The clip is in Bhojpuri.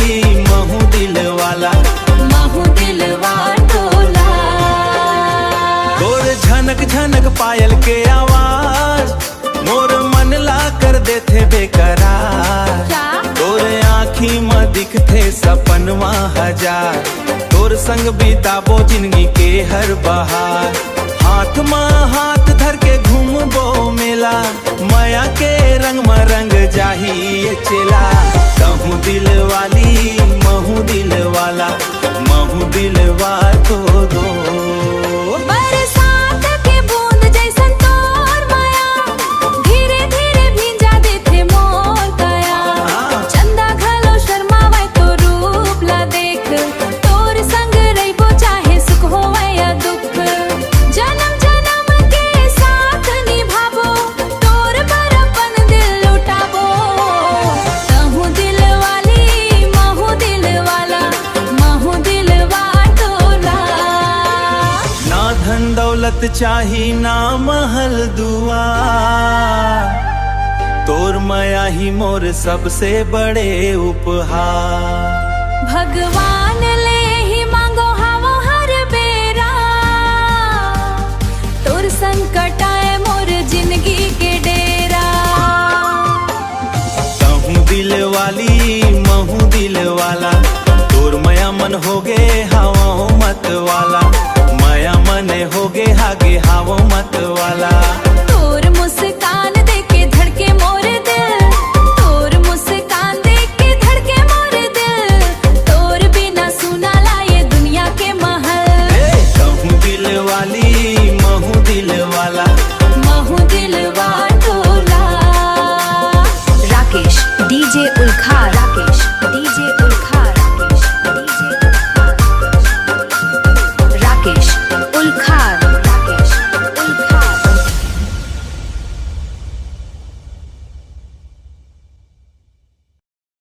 महू दिल वाला, महू दिलवा टोला। तोर झनक झनक पायल के आवाज मोर मन ला कर देते बेकरार। तोर आँखी में दिखते सपनवा हजार, तोर संग बिताबो जिंदगी के हर बहार। हाथ में हाथ धर के घूमबो मेला, माया के रंग में रंग जाही ये चेला। कहूँ दिल वाली महू दिल वाला, महू दिलवा तो दो। बरसात के बूंद जैसन तोर माया, धीरे धीरे भींजा देते मोर काया। चंदा घलो शर्मावे तो रूप ला देख, तोर संग रहिबो चाहे सुख होवे या दुख। जन्म जन्म के साथ निभाबो, तोर पर अपन दिल लुटाबो। कहूँ दिल वाली महू दिल वाला, महू दिलवा टोला। ना धन दौलत चाही ना महल दुआर, तोर माया ही मोर सबसे बड़े उपहार। भगवान ले ही मांगो हवो हर बेरा, तोर संकट आए मोर जिंदगी के डेरा। कहूँ दिल वाली महू दिल वाला, तोर माया मन होगे हावो मत वाला। माया मन होगे हागे हावो मत वाला। तोर